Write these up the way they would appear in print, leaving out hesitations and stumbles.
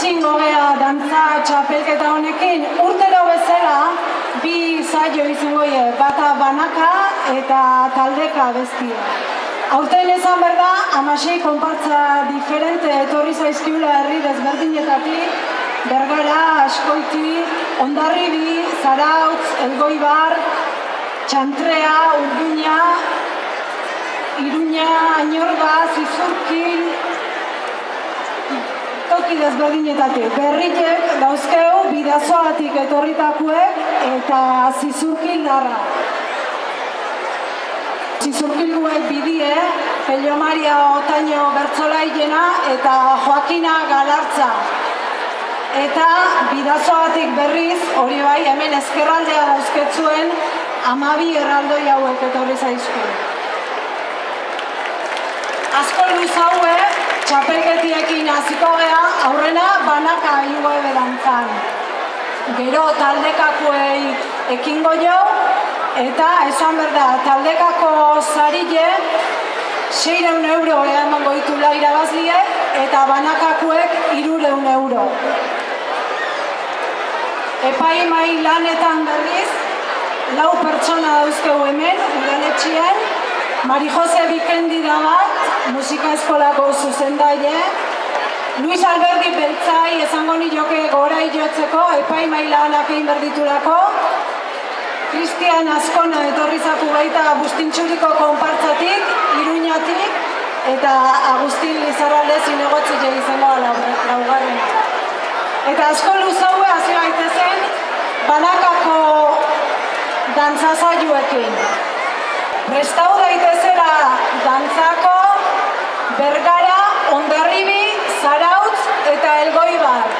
Hasingo gea dantza txapelketa honekin, urtero bezala bi saio izango die, bata banaka eta taldeka bestia. Aurten esan behar da, 16 konpartza diferente etorri zaizkiula herri desberdinetatik, Bergara, Askoiti, Hondarribi, Zarautz, Elgoibar, Txantrea, Urduña, Iruña, Añorga, Zizurkil, toki desberdinetatik. Berriek dauzkeu Bidasoatik etorritakuek eta Zizurkil darra. Zizurkiluek bidie, Pello Maria Otaño Bertzolaiena eta Joakina Galartza. Eta Bidasoatik berriz, hori bai, hemen ezkerraldea dauzketzuen 12 erraldoi hauek etorri zaizku. Asko luz hauek, txapelketiekin hasiko gea, aurrena banaka ingo ebedantzan. Gero taldekakoei ekingo jo, eta esan berda, taldekako zarile 600 euro emango ditula irabazliek, eta banakakoek 300 euro. Epaimai lanetan berriz, 4 pertsona dauzkegu hemen, udaletxean, Mari Jose Bikendi da bat, musika eskolako zuzendaile, Luis Alberdi Beltzai esango nioke gora jotzeko, epaimai lanak egin berditulako, Cristian Azkona etorrizatu baita Bustintxuriko konpartzatik, Iruñatik, eta Agustin Lizarralde zinegotzi izango laugarrena. Eta asko luzaue hasi gaitezen banakako dantzazailuekin. Prestau daitezela dantzako Bergara, Hondarribi, Zarautz eta Elgoibar.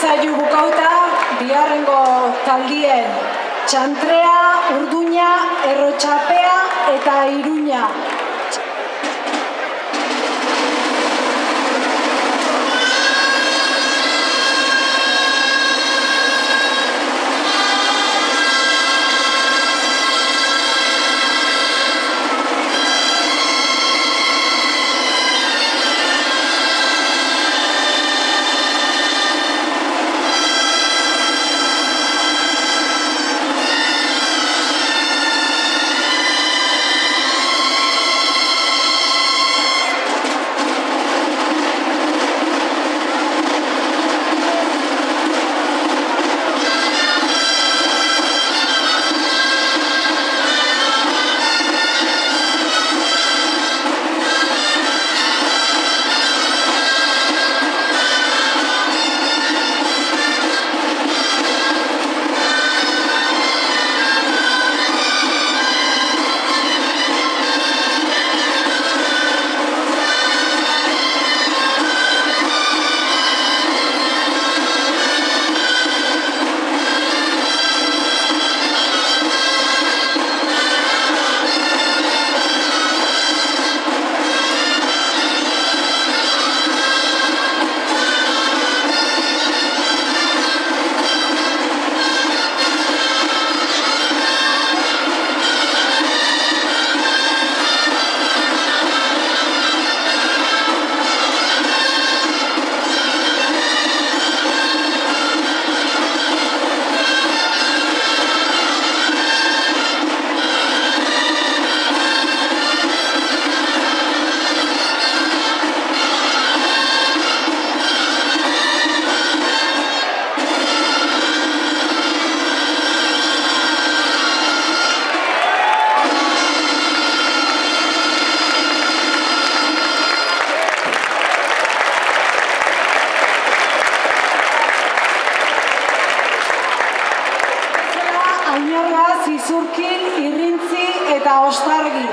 Saio bukauta, biharrengo taldien Txantrea, Urduña, Errotxapea eta Iruña. Inorgaz, Izurkin, Irrintzi eta Ostargi.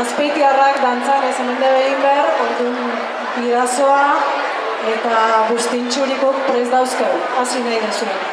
Azpeitiarrak dantzan ez hemen behin behar, orduan bidazoa eta bustintxurikok prest dauzkeu, hasi nahi dezuen.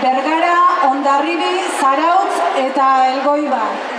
Bergara, Hondarribi, Zarautz eta Elgoibar.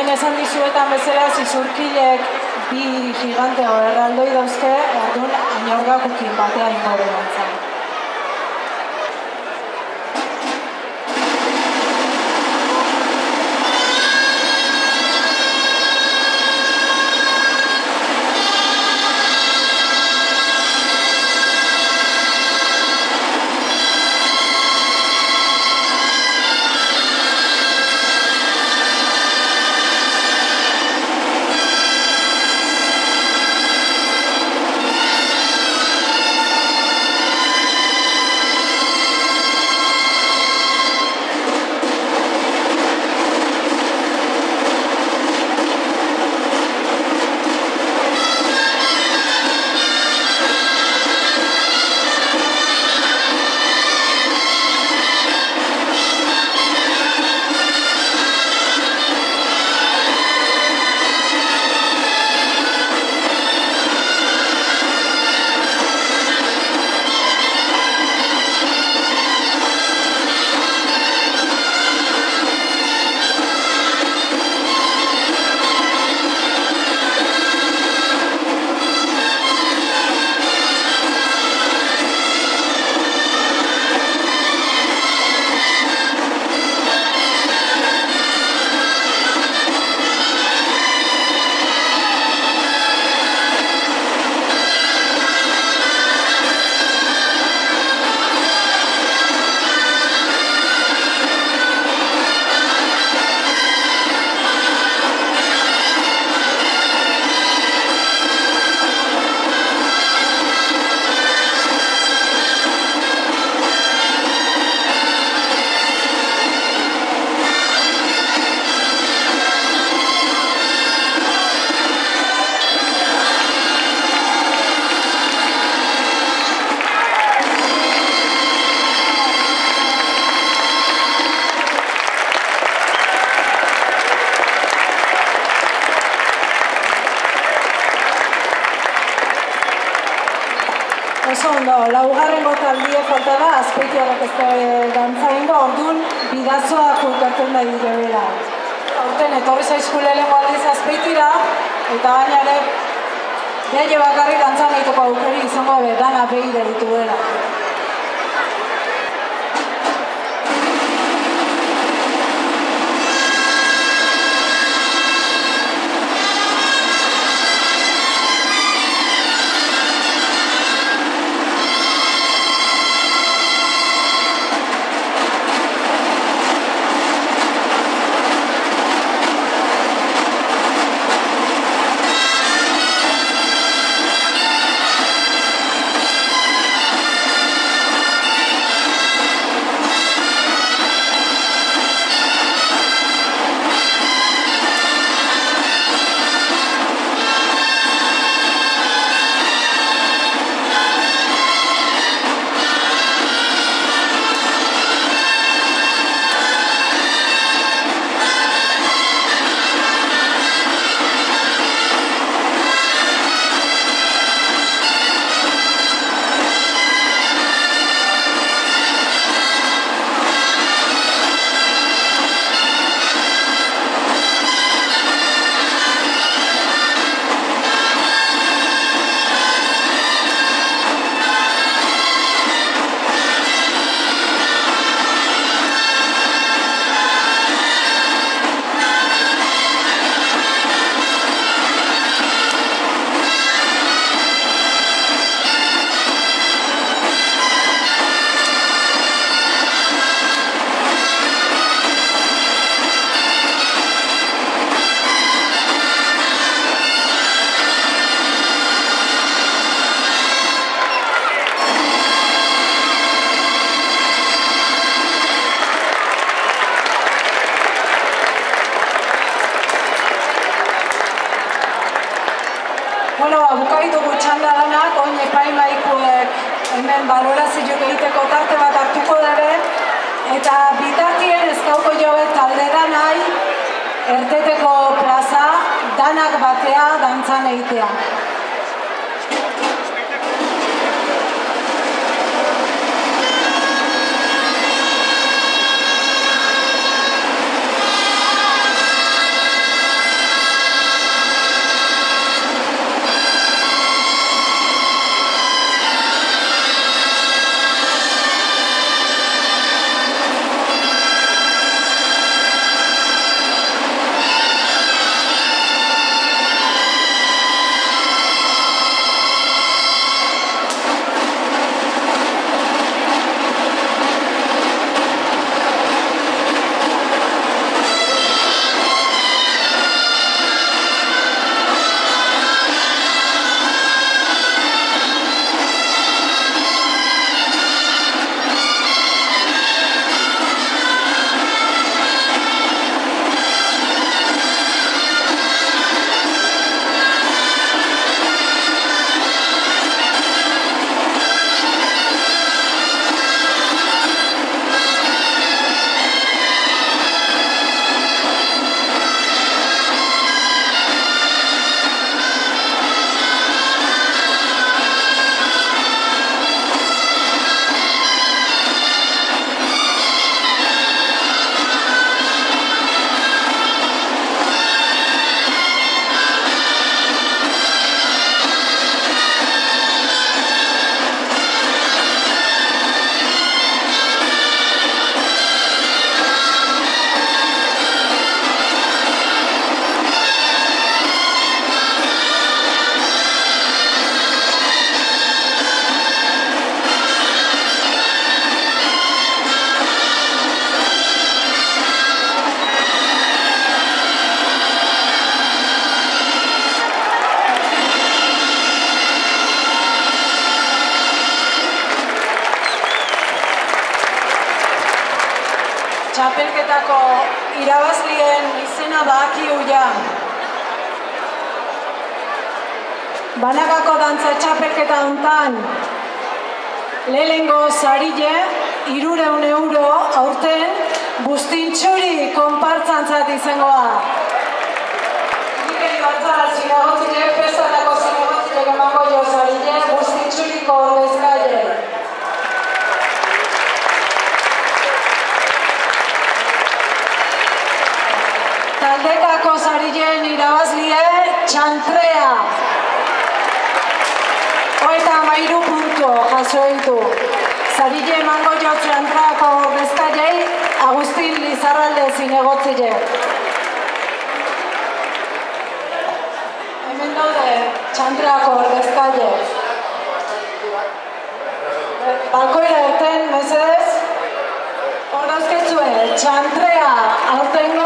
lehen esan dizuetan bezala zizurkilek bi gigante erraldoi dauzke, orduan ainaurgakukin batea ingoren dantzan. Oso ondo, laugarrengo taldie falta da, Azpeitiarrak ez da dantza ingo, orduan bidazoak ukartzen da dira. Horten, etorri zaizkule lehenko aldiz Azpeitira, eta baina ere, beha bakarrik dantzan egiteko aukeri izango dana behire ditu dela. Bukaitu txanda lanak, oin epaimaikuek hemen balorazioak egiteko tarte bat hartuko dabe, eta bitartien ezkauko jobe taldera nahi, erteteko plaza, danak batea dantzan egitea. txapelketako irabazlien izena badakigu ja. Banakako dantza txapelketa hontan lehenengo sarile 300 euro aurten bustintxuri konpartzantzat izangoa. Nikeri batzara zinegotzile, festatako zinegotzile emango jo sarile bustintxuriko ordezkaile. Taldekako sarilen irabazlie txantrea. 33 puntu jaso ditu. Sarile emango jo txantreako ordezkailei Agustin Lizarralde zinegotzile. Hemen daude txantreako ordezkaile. Balkoira erten, mesedez? Hor dauzketzue, txantrea aurtengo